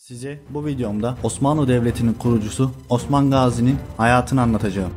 Size bu videomda Osmanlı Devleti'nin kurucusu Osman Gazi'nin hayatını anlatacağım.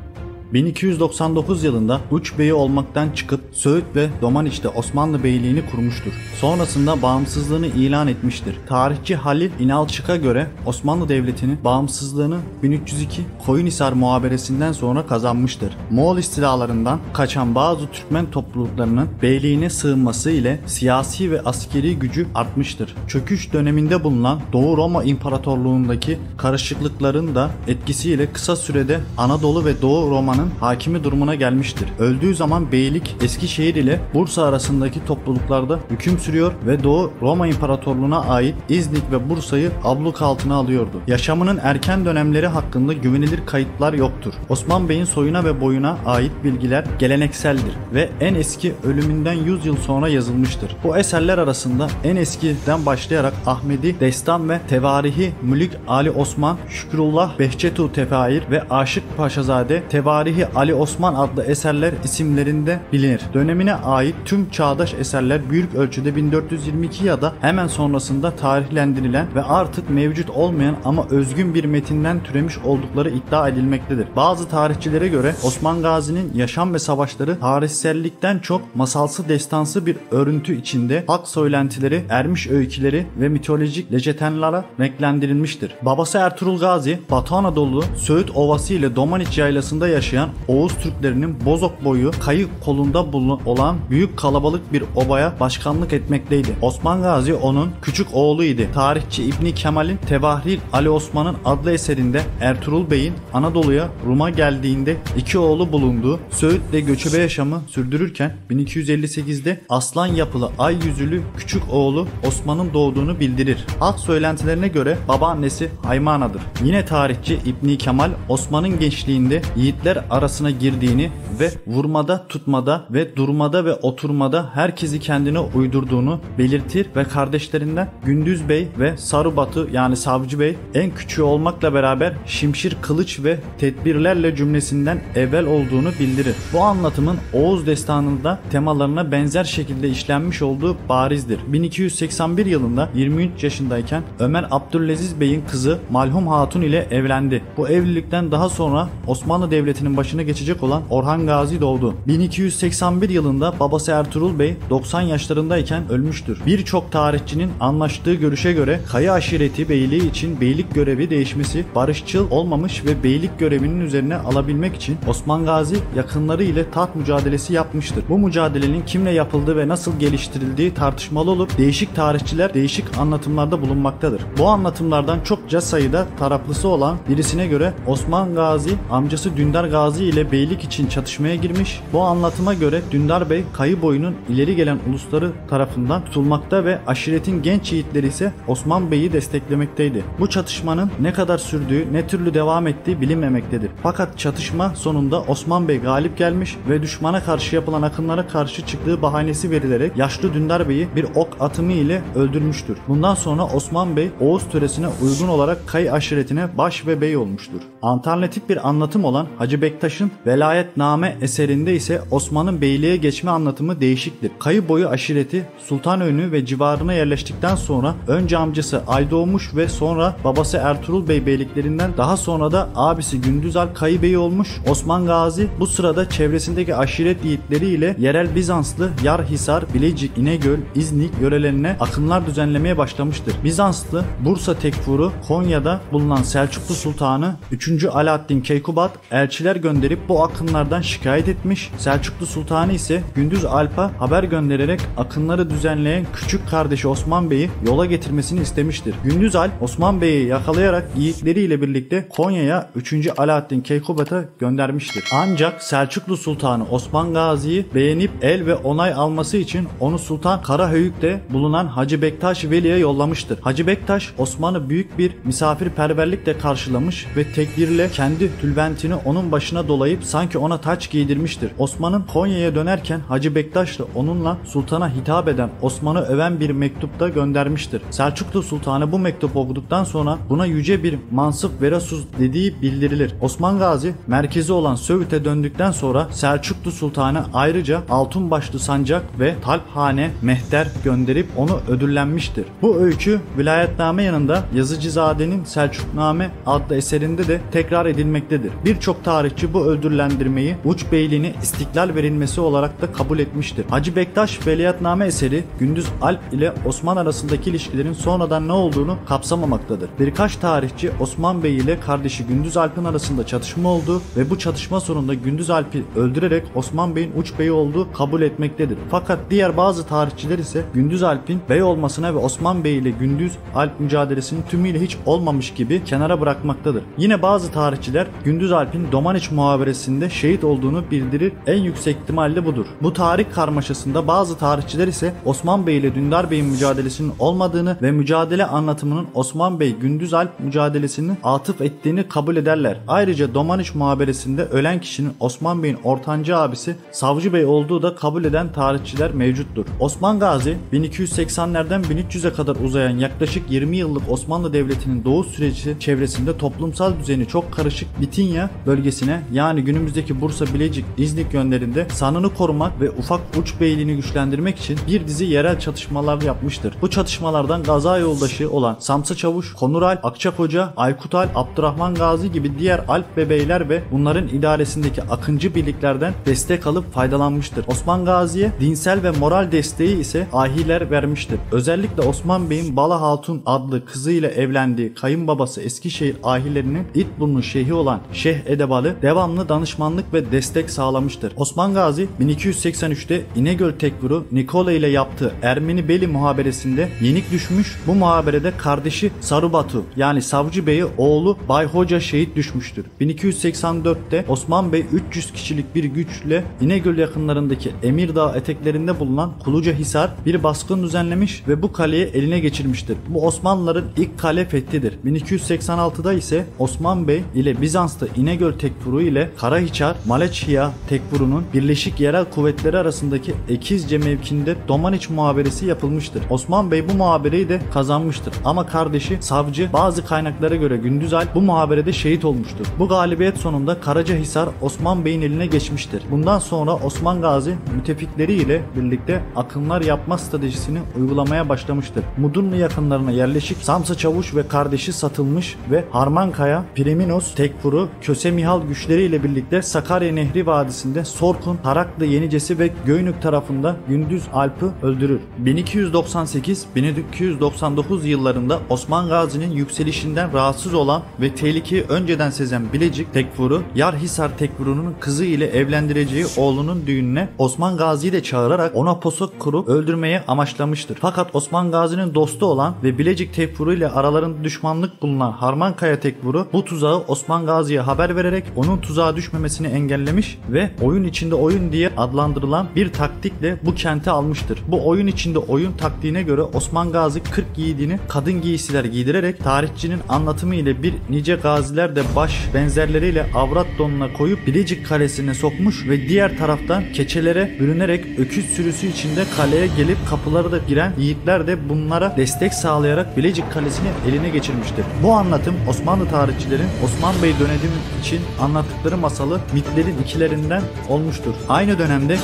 1299 yılında Uç Beyi olmaktan çıkıp Söğüt ve Domaniç'te Osmanlı Beyliğini kurmuştur. Sonrasında bağımsızlığını ilan etmiştir. Tarihçi Halil İnalçık'a göre Osmanlı Devleti'nin bağımsızlığını 1302 Koyunhisar Muhaberesi'nden sonra kazanmıştır. Moğol istilalarından kaçan bazı Türkmen topluluklarının beyliğine sığınması ile siyasi ve askeri gücü artmıştır. Çöküş döneminde bulunan Doğu Roma İmparatorluğundaki karışıklıkların da etkisiyle kısa sürede Anadolu ve Doğu Roma'nın hakimi durumuna gelmiştir. Öldüğü zaman beylik Eskişehir ile Bursa arasındaki topluluklarda hüküm sürüyor ve Doğu Roma İmparatorluğu'na ait İznik ve Bursa'yı abluk altına alıyordu. Yaşamının erken dönemleri hakkında güvenilir kayıtlar yoktur. Osman Bey'in soyuna ve boyuna ait bilgiler gelenekseldir ve en eski ölümünden 100 yıl sonra yazılmıştır. Bu eserler arasında en eskiden başlayarak Ahmedi Destan ve Tevarihi Mülk Ali Osman, Şükrullah Behçetu Tefair ve Aşık Paşazade Tevarihi Ali Osman adlı eserler isimlerinde bilinir. Dönemine ait tüm çağdaş eserler büyük ölçüde 1422 ya da hemen sonrasında tarihlendirilen ve artık mevcut olmayan ama özgün bir metinden türemiş oldukları iddia edilmektedir. Bazı tarihçilere göre Osman Gazi'nin yaşam ve savaşları tarihsellikten çok masalsı destansı bir örüntü içinde halk söylentileri, ermiş öyküleri ve mitolojik lejendalara renklendirilmiştir. Babası Ertuğrul Gazi, Batı Anadolu Söğüt Ovası ile Domaniç yaylasında yaşayan Oğuz Türklerinin Bozok boyu kayı kolunda olan büyük kalabalık bir obaya başkanlık etmekteydi. Osman Gazi onun küçük oğluydu. Tarihçi İbni Kemal'in Tevahir Ali Osman'ın adlı eserinde Ertuğrul Bey'in Anadolu'ya Rum'a geldiğinde iki oğlu bulunduğu Söğüt'te göçebe yaşamı sürdürürken 1258'de aslan yapılı ay yüzlü küçük oğlu Osman'ın doğduğunu bildirir. Halk söylentilerine göre babaannesi Haymana'dır. Yine tarihçi İbni Kemal Osman'ın gençliğinde yiğitler arasına girdiğini ve vurmada, tutmada ve durmada ve oturmada herkesi kendine uydurduğunu belirtir ve kardeşlerinden Gündüz Bey ve Sarubatı yani Savcı Bey en küçüğü olmakla beraber şimşir kılıç ve tedbirlerle cümlesinden evvel olduğunu bildirir. Bu anlatımın Oğuz destanında temalarına benzer şekilde işlenmiş olduğu barizdir. 1281 yılında 23 yaşındayken Ömer Abdülaziz Bey'in kızı Malhum Hatun ile evlendi. Bu evlilikten daha sonra Osmanlı Devleti'nin başına geçecek olan Orhan Gazi doğdu. 1281 yılında babası Ertuğrul Bey 90 yaşlarındayken ölmüştür. Birçok tarihçinin anlaştığı görüşe göre Kayı aşireti beyliği için beylik görevi değişmesi barışçıl olmamış ve beylik görevinin üzerine alabilmek için Osman Gazi yakınları ile taht mücadelesi yapmıştır. Bu mücadelenin kimle yapıldığı ve nasıl geliştirildiği tartışmalı olup değişik tarihçiler değişik anlatımlarda bulunmaktadır. Bu anlatımlardan çokça sayıda taraflısı olan birisine göre Osman Gazi amcası Dündar Gazi ile beylik için çatışmaya girmiş. Bu anlatıma göre Dündar Bey Kayı boyunun ileri gelen ulusları tarafından tutulmakta ve aşiretin genç yiğitleri ise Osman Bey'i desteklemekteydi. Bu çatışmanın ne kadar sürdüğü, ne türlü devam ettiği bilinmemektedir. Fakat çatışma sonunda Osman Bey galip gelmiş ve düşmana karşı yapılan akınlara karşı çıktığı bahanesi verilerek yaşlı Dündar Bey'i bir ok atımı ile öldürmüştür. Bundan sonra Osman Bey Oğuz töresine uygun olarak Kayı aşiretine baş ve bey olmuştur. Alternatif bir anlatım olan Hacı Bektaş'ın Velayetname eserinde ise Osman'ın beyliğe geçme anlatımı değişiktir. Kayı boyu aşireti Sultanönü ve civarına yerleştikten sonra önce amcası Aydoğmuş ve sonra babası Ertuğrul Bey beyliklerinden daha sonra da abisi Gündüzal Kayı Bey olmuş. Osman Gazi bu sırada çevresindeki aşiret yiğitleri ile yerel Bizanslı Yarhisar, Bilecik, İnegöl, İznik yörelerine akınlar düzenlemeye başlamıştır. Bizanslı Bursa Tekfuru Konya'da bulunan Selçuklu Sultanı 3. Alaaddin Keykubat elçiler gönderip bu akınlardan şikayet etmiş. Selçuklu Sultanı ise Gündüz Alp'a haber göndererek akınları düzenleyen küçük kardeşi Osman Bey'i yola getirmesini istemiştir. Gündüz Alp Osman Bey'i yakalayarak yiğitleriyle birlikte Konya'ya 3. Alaaddin Keykubat'a göndermiştir. Ancak Selçuklu Sultanı Osman Gazi'yi beğenip el ve onay alması için onu Sultan Karahöyük'te bulunan Hacı Bektaş Veli'ye yollamıştır. Hacı Bektaş Osman'ı büyük bir misafirperverlikle karşılamış ve tekbirle kendi tülbentini onun başına başına dolayıp sanki ona taç giydirmiştir. Osman'ın Konya'ya dönerken Hacı Bektaş da onunla sultana hitap eden, Osman'ı öven bir mektupta göndermiştir. Selçuklu Sultanı bu mektubu okuduktan sonra buna yüce bir mansıp verasuz dediği bildirilir. Osman Gazi merkezi olan Söğüt'e döndükten sonra Selçuklu Sultanı ayrıca altın başlı sancak ve talphane mehter gönderip onu ödüllenmiştir. Bu öykü Vilayetname yanında Yazıcızade'nin Selçukname adlı eserinde de tekrar edilmektedir. Birçok tarihçi bu ödüllendirmeyi Uç Beyliğine istiklal verilmesi olarak da kabul etmiştir. Hacı Bektaş Veliahtname eseri Gündüz Alp ile Osman arasındaki ilişkilerin sonradan ne olduğunu kapsamamaktadır. Birkaç tarihçi Osman Bey ile kardeşi Gündüz Alp'in arasında çatışma olduğu ve bu çatışma sonunda Gündüz Alp'i öldürerek Osman Bey'in Uç Bey'i olduğu kabul etmektedir. Fakat diğer bazı tarihçiler ise Gündüz Alp'in bey olmasına ve Osman Bey ile Gündüz Alp mücadelesinin tümüyle hiç olmamış gibi kenara bırakmaktadır. Yine bazı tarihçiler Gündüz Alp'in Domaniç muhaberesinde şehit olduğunu bildirir. En yüksek ihtimalle budur. Bu tarih karmaşasında bazı tarihçiler ise Osman Bey ile Dündar Bey'in mücadelesinin olmadığını ve mücadele anlatımının Osman Bey Gündüz Alp mücadelesini atıf ettiğini kabul ederler. Ayrıca Domaniç muhaberesinde ölen kişinin Osman Bey'in ortanca abisi Savcı Bey olduğu da kabul eden tarihçiler mevcuttur. Osman Gazi 1280'lerden 1300'e kadar uzayan yaklaşık 20 yıllık Osmanlı Devleti'nin doğu süreci çevresinde toplumsal düzeni çok karışık Bitinya bölgesine, yani günümüzdeki Bursa, Bilecik, İznik yönlerinde sanını korumak ve ufak uç beyliğini güçlendirmek için bir dizi yerel çatışmalar yapmıştır. Bu çatışmalardan gaza yoldaşı olan Samsa Çavuş, Konuralp, Akçakoca, Aykut Alp, Abdurrahman Gazi gibi diğer Alp ve beyler ve bunların idaresindeki akıncı birliklerden destek alıp faydalanmıştır. Osman Gazi'ye dinsel ve moral desteği ise ahiler vermiştir. Özellikle Osman Bey'in Bala Hatun adlı kızıyla evlendiği kayınbabası Eskişehir ahilerinin İtburnu şeyhi olan Şeyh Edebalı devamlı danışmanlık ve destek sağlamıştır. Osman Gazi 1283'te İnegöl Tekfuru Nikola ile yaptığı Ermeni Beli muhaberesinde yenik düşmüş. Bu muhaberede kardeşi Sarubatu yani Savcı Bey'i oğlu Bayhoca şehit düşmüştür. 1284'te Osman Bey 300 kişilik bir güçle İnegöl yakınlarındaki Emirdağ eteklerinde bulunan Kulucahisar bir baskın düzenlemiş ve bu kaleyi eline geçirmiştir. Bu Osmanlıların ilk kale fethidir. 1286'da ise Osman Bey ile Bizans'ta İnegöl Tekfuru ile Karahiçar, Maleçhiya Tekfuru'nun birleşik yerel kuvvetleri arasındaki Ekizce mevkinde Domaniç muhaberesi yapılmıştır. Osman Bey bu muhabereyi de kazanmıştır ama kardeşi Savcı bazı kaynaklara göre Gündüz Alp bu muhaberede şehit olmuştur. Bu galibiyet sonunda Karacahisar Osman Bey'in eline geçmiştir. Bundan sonra Osman Gazi müttefikleri ile birlikte akınlar yapma stratejisini uygulamaya başlamıştır. Mudurnu yakınlarına yerleşik Samsa Çavuş ve kardeşi satılmış ve Harmankaya, Piriminos, Tekfuru, Köse Mihal güçleriyle birlikte Sakarya Nehri Vadisi'nde Sorkun, Taraklı Yenicesi ve Göynük tarafında Gündüz Alp'i öldürür. 1298-1299 yıllarında Osman Gazi'nin yükselişinden rahatsız olan ve tehlikeyi önceden sezen Bilecik Tekfuru, Yarhisar Tekfuru'nun kızı ile evlendireceği oğlunun düğününe Osman Gazi'yi de çağırarak ona posuk kurup öldürmeye amaçlamıştır. Fakat Osman Gazi'nin dostu olan ve Bilecik Tekfuru ile aralarında düşmanlık bulunan Harmankaya Tekfuru bu tuzağı Osman Gazi'ye haber vererek onun tuzağa düşmemesini engellemiş ve oyun içinde oyun diye adlandırılan bir taktikle bu kenti almıştır. Bu oyun içinde oyun taktiğine göre Osman Gazi 40 yiğidini kadın giysiler giydirerek tarihçinin anlatımı ile bir nice gaziler de baş benzerleriyle avrat donuna koyup Bilecik Kalesi'ne sokmuş ve diğer taraftan keçelere bürünerek öküz sürüsü içinde kaleye gelip kapıları da giren yiğitler de bunlara destek sağlayarak Bilecik Kalesi'ni eline geçirmiştir. Bu anlatım Osmanlı tarihçilerin Osman Bey dönemi için anlattıkları masalı mitlerin ikilerinden olmuştur. Aynı dönemde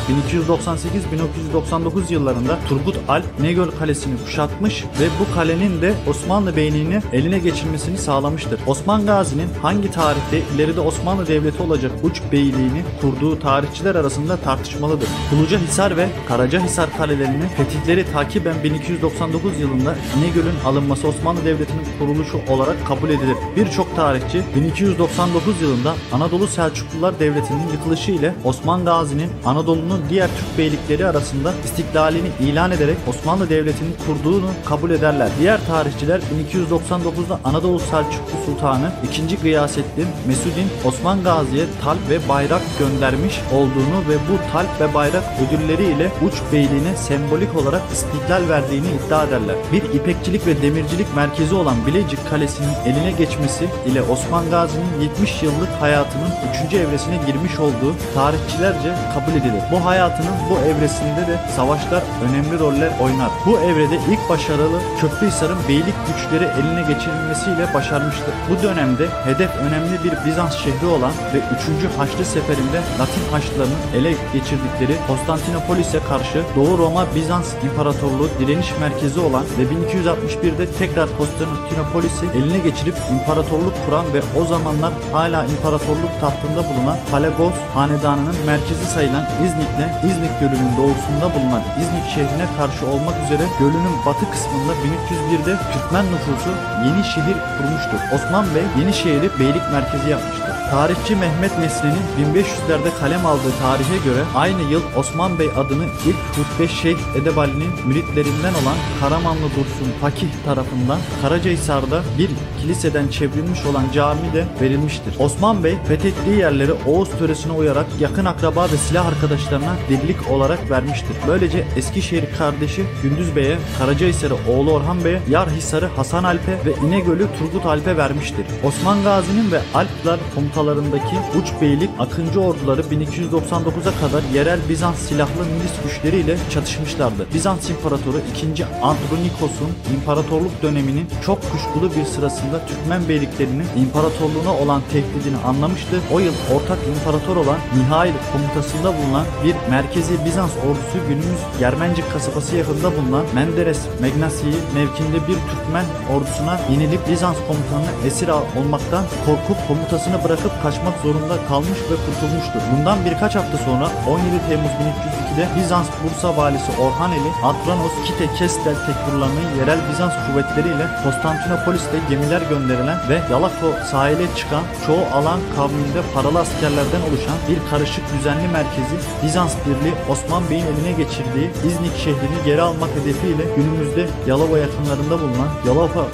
1298-1999 yıllarında Turgut Alp İnegöl Kalesi'ni kuşatmış ve bu kalenin de Osmanlı beyliğini eline geçirmesini sağlamıştır. Osman Gazi'nin hangi tarihte ileride Osmanlı Devleti olacak Uç Beyliğini kurduğu tarihçiler arasında tartışmalıdır. Kulucahisar ve Karacahisar kalelerinin fetihleri takiben 1299 yılında İnegöl'ün alınması Osmanlı Devleti'nin kuruluşu olarak kabul edilir. Birçok tarihçi 1299 yılında Anadolu Selçuklular Devleti'nin yıkılışı ile Osman Gazi'nin Anadolu'nun diğer Türk beylikleri arasında istiklalini ilan ederek Osmanlı Devleti'ni kurduğunu kabul ederler. Diğer tarihçiler 1299'da Anadolu Selçuklu Sultanı 2. Gıyasettin Mesud'in Osman Gazi'ye talp ve bayrak göndermiş olduğunu ve bu talp ve bayrak ödülleriyle Uç Beyliğine sembolik olarak istiklal verdiğini iddia ederler. Bir ipekçilik ve demircilik merkezi olan Bilecik Kalesi'nin eline geçmesi ile Osman Gazi'nin 70 yıllık hayatını hayatının 3. evresine girmiş olduğu tarihçilerce kabul edilir. Bu hayatının bu evresinde de savaşlar önemli roller oynar. Bu evrede ilk başarılı Köprühisar'ın beylik güçleri eline geçirilmesiyle başarmıştır. Bu dönemde hedef önemli bir Bizans şehri olan ve 3. Haçlı Seferi'nde Latin Haçlılarının ele geçirdikleri Konstantinopolis'e karşı Doğu Roma Bizans İmparatorluğu direniş merkezi olan ve 1261'de tekrar Konstantinopolis'i eline geçirip imparatorluk kuran ve o zamanlar hala imparatorluk tahtında bulunan Palagos hanedanının merkezi sayılan İznik'le İznik Gölü'nün doğusunda bulunan İznik şehrine karşı olmak üzere gölünün batı kısmında 1301'de Türkmen nüfusu yeni şehir kurmuştur. Osman Bey yeni şehri beylik merkezi yapmıştır. Tarihçi Mehmet Nesli'nin 1500'lerde kalem aldığı tarihe göre aynı yıl Osman Bey adını ilk hutbe Şeyh Edebali'nin müritlerinden olan Karamanlı Dursun Fakih tarafından Karacahisar'da bir kiliseden çevrilmiş olan cami de verilmiştir. Osman Bey fethettiği yerleri Oğuz töresine uyarak yakın akraba ve silah arkadaşlarına dirilik olarak vermiştir. Böylece Eskişehir kardeşi Gündüz Bey'e, Karacahisar'ı oğlu Orhan Bey'e, Yarhisar'ı Hasan Alp'e ve İnegöl'ü Turgut Alp'e vermiştir. Osman Gazi'nin ve Alplar komutalarındaki uç beylik Akıncı orduları 1299'a kadar yerel Bizans silahlı milis güçleriyle çatışmışlardı. Bizans İmparatoru 2. Andronikos'un imparatorluk döneminin çok kuşkulu bir sırasında Türkmen beyliklerinin imparatorluğuna olan tehdidini anlamıştı. O yıl ortak imparator olan Mihail komutasında bulunan bir merkezi Bizans ordusu günümüz Germencik kasabası yakında bulunan Menderes Megnasiyi mevkinde bir Türkmen ordusuna yenilip Bizans komutanını esir olmaktan korkup komutasını bırakıp kaçmak zorunda kalmış ve kurtulmuştur. Bundan birkaç hafta sonra 17 Temmuz 1302'de Bizans Bursa valisi Orhaneli Atranos Kite Kestel tekfurlarının yerel Bizans kuvvetleriyle Konstantinopolis'te gemiler gönderilen ve Yalako sahile çıkan çoğu alan kavminde paralı askerlerden oluşan bir karışık düzenli merkezi Bizans Birliği Osman Bey'in eline geçirdiği İznik şehrini geri almak hedefiyle günümüzde Yalova yakınlarında bulunan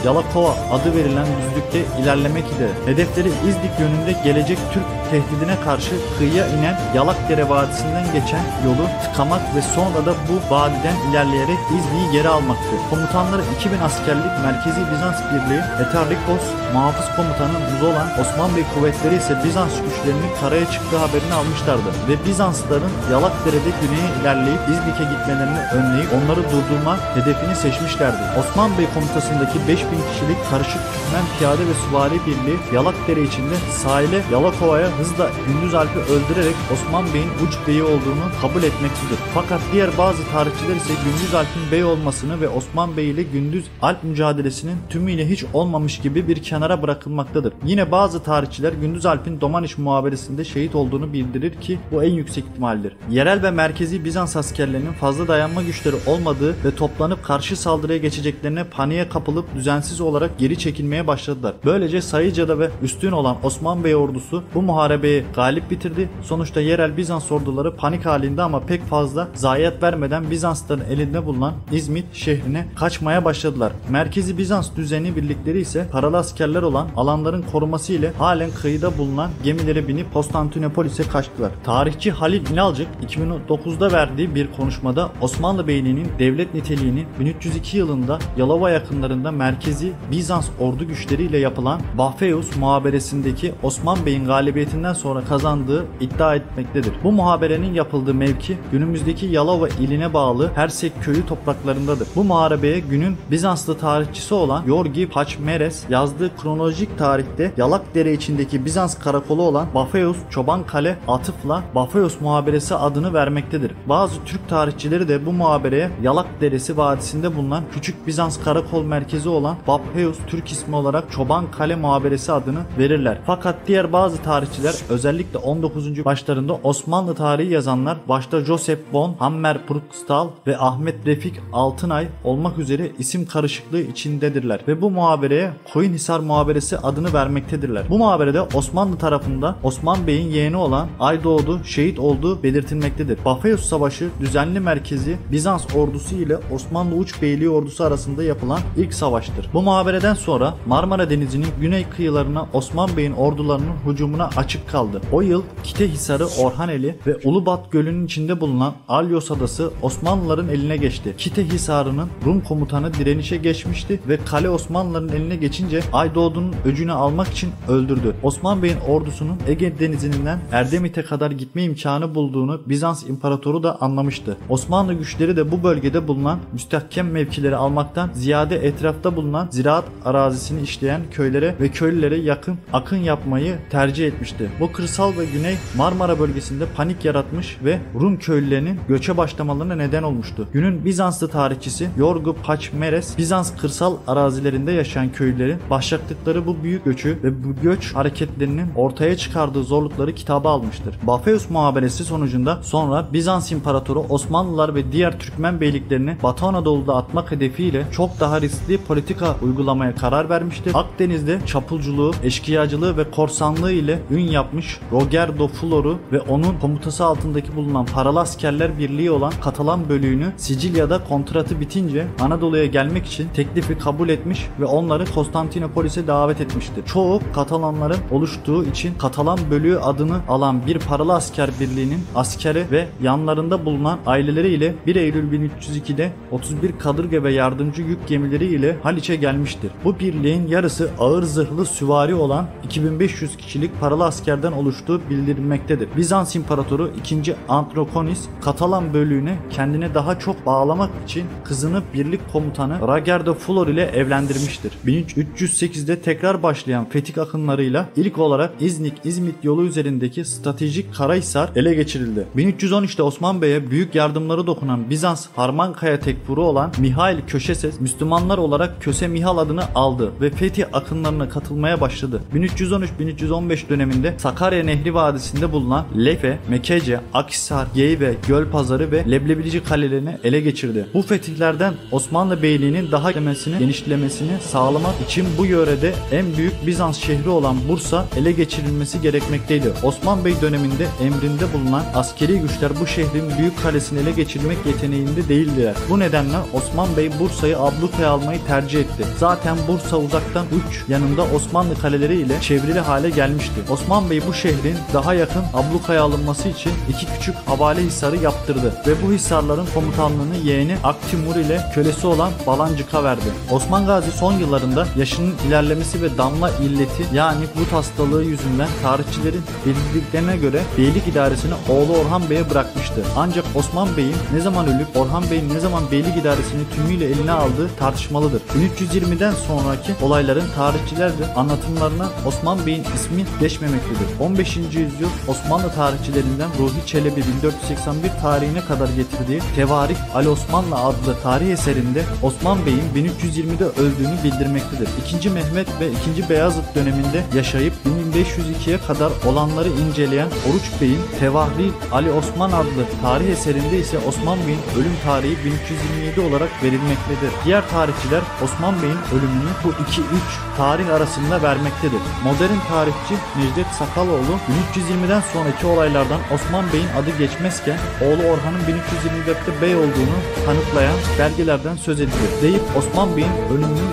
Yalakova adı verilen düzlükte ilerlemek ile hedefleri İznik yönünde gelecek Türk tehdidine karşı kıyıya inen Yalakdere Vadisi'nden geçen yolu tıkamak ve sonra da bu vadiden ilerleyerek İznik'i geri almaktı. Komutanları 2000 askerlik Merkezi Bizans Birliği Etarlikos muhafız komutanı Muzolan, Osman Bey kuvvetleri ise Bizans güçlerinin karaya çıktığı haberini almışlardı ve Bizanslıların Yalakdere'de güneye ilerleyip İznik'e gitmelerini önleyip onları durdurma hedefini seçmişlerdi. Osman Bey komutasındaki 5000 kişilik karışık Türkmen piyade ve süvari birliği Yalakdere içinde sahile Yalakova'ya hızla Gündüz Alp'i öldürerek Osman Bey'in uç beyi olduğunu kabul etmektedir. Fakat diğer bazı tarihçiler ise Gündüz Alp'in bey olmasını ve Osman Bey ile Gündüz Alp mücadelesinin tümüyle hiç olmamış gibi bir kenara bırakılmaktadır. Yine bazı tarihçiler Gündüz Alp'in Domaniç muhaberesinde şehit olduğunu bildirir ki bu en yüksek ihtimaldir. Yerel ve merkezi Bizans askerlerinin fazla dayanma güçleri olmadığı ve toplanıp karşı saldırıya geçeceklerine paniğe kapılıp düzensiz olarak geri çekilmeye başladılar. Böylece sayıcada ve üstün olan Osman Bey ordusu bu muharebeyi galip bitirdi. Sonuçta yerel Bizans orduları panik halinde ama pek fazla zayiat vermeden Bizansların elinde bulunan İzmit şehrine kaçmaya başladılar. Merkezi Bizans düzeni birlikleri ise paralı askerler olan alanların koruması ile halen kıyıda bulunan gemilere binip Konstantinopolis'e kaçtılar. Tarihçi Halil İnalcık 2009'da verdiği bir konuşmada Osmanlı Beyliği'nin devlet niteliğini 1302 yılında Yalova yakınlarında merkezi Bizans ordu güçleriyle yapılan Bafeus muhaberesindeki Osman Bey'in galibiyetinden sonra kazandığı iddia etmektedir. Bu muhaberenin yapıldığı mevki günümüzdeki Yalova iline bağlı Hersek köyü topraklarındadır. Bu muharebeye günün Bizanslı tarihçisi olan Yorgi Paçmeres yazdığı kronolojik tarihte Yalakdere içindeki Bizans karakolu olan Bafeus Çoban Kale atıfla Bafeus muhaberesi adını vermektedir. Bazı Türk tarihçileri de bu muhabereye Yalakderesi vadisinde bulunan küçük Bizans karakol merkezi olan Bafeus Türk ismi olarak Çoban Kale muhaberesi adını verirler. Fakat diğer bazı tarihçiler özellikle 19. başlarında Osmanlı tarihi yazanlar başta Joseph von Hammerpurkstal ve Ahmet Refik Altınay olmak üzere isim karışıklığı içindedirler ve bu muhabereye Koyunhisar muhaberesi adını vermektedirler. Bu muhaberede Osmanlı tarafında Osman Bey'in yeğeni olan Aydoğdu şehit olduğu belirtilmektedir. Bafeus Savaşı düzenli merkezi Bizans ordusu ile Osmanlı Uç Beyliği ordusu arasında yapılan ilk savaştır. Bu muhabereden sonra Marmara Denizi'nin güney kıyılarına Osman Bey'in ordularının Osmanlılarının hücumuna açık kaldı. O yıl Kitehisarı Orhaneli ve Ulubat Gölü'nün içinde bulunan Alyos Adası Osmanlıların eline geçti. Kitehisarı'nın Rum komutanı direnişe geçmişti ve kale Osmanlıların eline geçince Aydoğdu'nun öcünü almak için öldürdü. Osman Bey'in ordusunun Ege Denizi'nden Erdemit'e kadar gitme imkanı bulduğunu Bizans İmparatoru da anlamıştı. Osmanlı güçleri de bu bölgede bulunan müstehkem mevkileri almaktan ziyade etrafta bulunan ziraat arazisini işleyen köylere ve köylülere yakın akın yapmayı tercih etmişti. Bu kırsal ve Güney Marmara bölgesinde panik yaratmış ve Rum köylülerinin göçe başlamalarına neden olmuştu. Günün Bizanslı tarihçisi Yorgu Paçmeres, Bizans kırsal arazilerinde yaşayan köylülerin başlattıkları bu büyük göçü ve bu göç hareketlerinin ortaya çıkardığı zorlukları kitaba almıştır. Bafeus muhaberesi sonucunda sonra Bizans İmparatoru Osmanlılar ve diğer Türkmen beyliklerini Batı Anadolu'da atmak hedefiyle çok daha riskli politika uygulamaya karar vermiştir. Akdeniz'de çapulculuğu, eşkıyacılığı ve korsanlığı ile ün yapmış Roger de Flor'u ve onun komutası altındaki bulunan paralı askerler birliği olan Katalan bölüğünü Sicilya'da kontratı bitince Anadolu'ya gelmek için teklifi kabul etmiş ve onları Konstantinopolis'e davet etmiştir. Çoğu Katalanların oluştuğu için Katalan bölüğü adını alan bir paralı asker birliğinin askeri ve yanlarında bulunan aileleri ile 1 Eylül 1302'de 31 kadırga ve yardımcı yük gemileri ile Haliç'e gelmiştir. Bu birliğin yarısı ağır zırhlı süvari olan 2500 kişilik paralı askerden oluştuğu bildirilmektedir. Bizans İmparatoru 2. Androkonis Katalan bölüğüne kendine daha çok bağlamak için kızını birlik komutanı Roger de Flor ile evlendirmiştir. 1308'de tekrar başlayan fetih akınlarıyla ilk olarak İznik-İzmit yolu üzerindeki stratejik Karahisar ele geçirildi. 1313'te Osman Bey'e büyük yardımları dokunan Bizans Harmankaya tekfuru olan Mihail Köşeses Müslümanlar olarak Köse Mihal adını aldı ve fetih akınlarına katılmaya başladı. 1313-1315 döneminde Sakarya Nehri Vadisi'nde bulunan Lefe, Mekece, Akhisar, Geyve, Gölpazarı ve Leblebici kalelerini ele geçirdi. Bu fetihlerden Osmanlı Beyliği'nin daha genişlemesini sağlamak için bu yörede en büyük Bizans şehri olan Bursa ele geçirilmesi gerekmekteydi. Osman Bey döneminde emrinde bulunan askeri güçler bu şehrin büyük kalesini ele geçirmek yeteneğinde değildiler. Bu nedenle Osman Bey Bursa'yı ablukaya almayı tercih etti. Zaten Bursa uzaktan uç yanında Osmanlı kaleleri ile çevrili hale gelmişti. Osman Bey bu şehrin daha yakın ablukaya alınması için 2 küçük havale hisarı yaptırdı ve bu hisarların komutanlığını yeğeni Aktimur ile kölesi olan Balancık'a verdi. Osman Gazi son yıllarında yaşının ilerlemesi ve damla illeti yani gut hastalığı yüzünden tarihçilerin bildiklerine göre beylik idaresini oğlu Orhan Bey'e bırakmıştı. Ancak Osman Bey'in ne zaman ölüp Orhan Bey'in ne zaman beylik idaresini tümüyle eline aldığı tartışmalıdır. 1320'den sonraki olayların tarihçilerce anlatımlarına Osman Bey'in ismi geçmemektedir. 15. yüzyıl Osmanlı tarihçilerinden Ruhi Çelebi 1481 tarihine kadar getirdiği Tevarih Ali Osmanlı adlı tarih eserinde Osman Bey'in 1320'de öldüğünü bildirmektedir. 2. Mehmet ve 2. Beyazıt döneminde yaşayıp 1502'ye kadar olanları inceleyen Oruç Bey'in Tevarih Ali Osman adlı tarih eserinde ise Osman Bey'in ölüm tarihi 1327 olarak verilmektedir. Diğer tarihçiler Osman Bey'in ölümünü bu 2-3 tarih arasında vermektedir. Modern tarihçi Necdet Sakaloğlu 1320'den sonraki olaylardan Osman Bey'in adı geçmezken oğlu Orhan'ın 1324'te bey olduğunu kanıtlayan belgelerden söz ediyor deyip Osman Bey'in ölümünün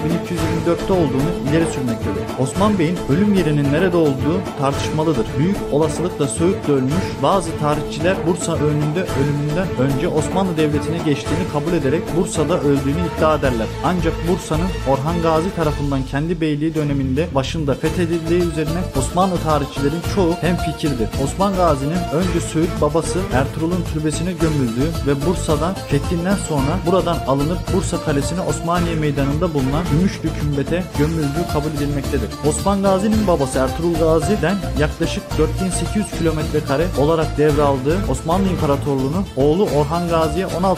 1324'te olduğunu ileri sürmektedir. Osman Bey'in ölüm yerinin nerede olduğu tartışmalıdır. Büyük olasılıkla Söğüt'te ölmüş, bazı tarihçiler Bursa ölümünden önce Osmanlı Devleti'ne geçtiğini kabul ederek Bursa'da öldüğünü iddia ederler. Ancak Bursa'nın Orhan Gazi tarafından kendi beyliği döneminde başında fethedildiği üzerine Osmanlı tarihçilerin çoğu hemfikirdir. Osman Gazi'nin önce Söğüt babası Ertuğrul'un türbesine gömüldüğü ve Bursa'dan fethinden sonra buradan alınıp Bursa Kalesi'ne Osmaniye Meydanı'nda bulunan Gümüşlü Kümbet'e gömüldüğü kabul edilmektedir. Osman Gazi'nin babası Ertuğrul Gazi'den yaklaşık 4800 km² olarak devraldığı Osmanlı İmparatorluğu'nu oğlu Orhan Gazi'ye 16.000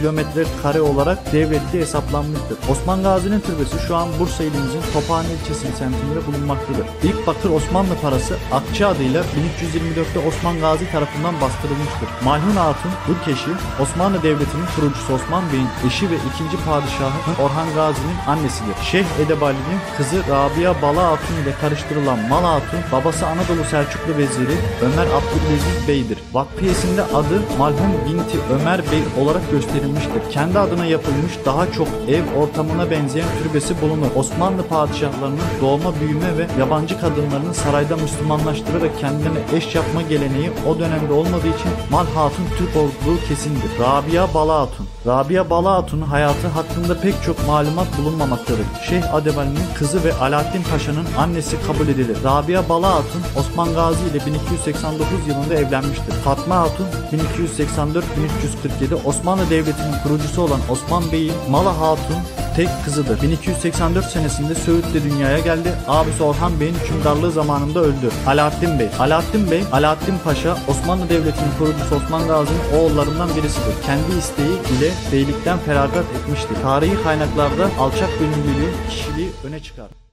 km² olarak devrettiği hesaplanmıştır. Osman Gazi'nin türbesi şu an Bursa ilimizin Tophane ilçesinin semtinde bulunmaktadır. İlk bakır Osmanlı parası Akçe adıyla 1324'te Osman Gazi tarafından bastırılmıştır. Malhun Hatun Durkeşi, Osmanlı Devleti'nin kurucusu Osman Bey'in eşi ve ikinci padişahı Orhan Gazi'nin annesidir. Şeyh Edebali'nin kızı Rabia Bala Hatun ile karıştırılan Mal Hatun, babası Anadolu Selçuklu Veziri Ömer Abdülaziz Bey'dir. Vakfiyesinde adı Malhun Binti Ömer Bey olarak gösterilmiştir. Kendi adına yapılmış daha çok ev ortamına benzeyen türbesi bulunur. Osmanlı padişahlarının doğma büyüme ve yabancı kadın kadınlarını sarayda Müslümanlaştırarak kendine eş yapma geleneği o dönemde olmadığı için Mal Hatun Türk olduğu kesindir. Rabia Bala Hatun. Rabia Bala Hatun'un hayatı hakkında pek çok malumat bulunmamaktadır. Şeyh Adebali'nin kızı ve Alaaddin Paşa'nın annesi kabul edilir. Rabia Bala Hatun Osman Gazi ile 1289 yılında evlenmiştir. Fatma Hatun 1284-1347 Osmanlı Devleti'nin kurucusu olan Osman Bey'in Mala Hatun tek kızıdır. 1284 senesinde Söğüt'te dünyaya geldi. Abisi Orhan Bey'in hükümdarlığı zamanında öldü. Alaaddin Bey. Alaaddin Bey, Alaaddin Paşa, Osmanlı Devleti'nin kurucusu Osman Gazi'nin oğullarından birisidir. Kendi isteği ile beylikten feragat etmiştir. Tarihi kaynaklarda alçak gönüllülüğü kişiliği öne çıkar.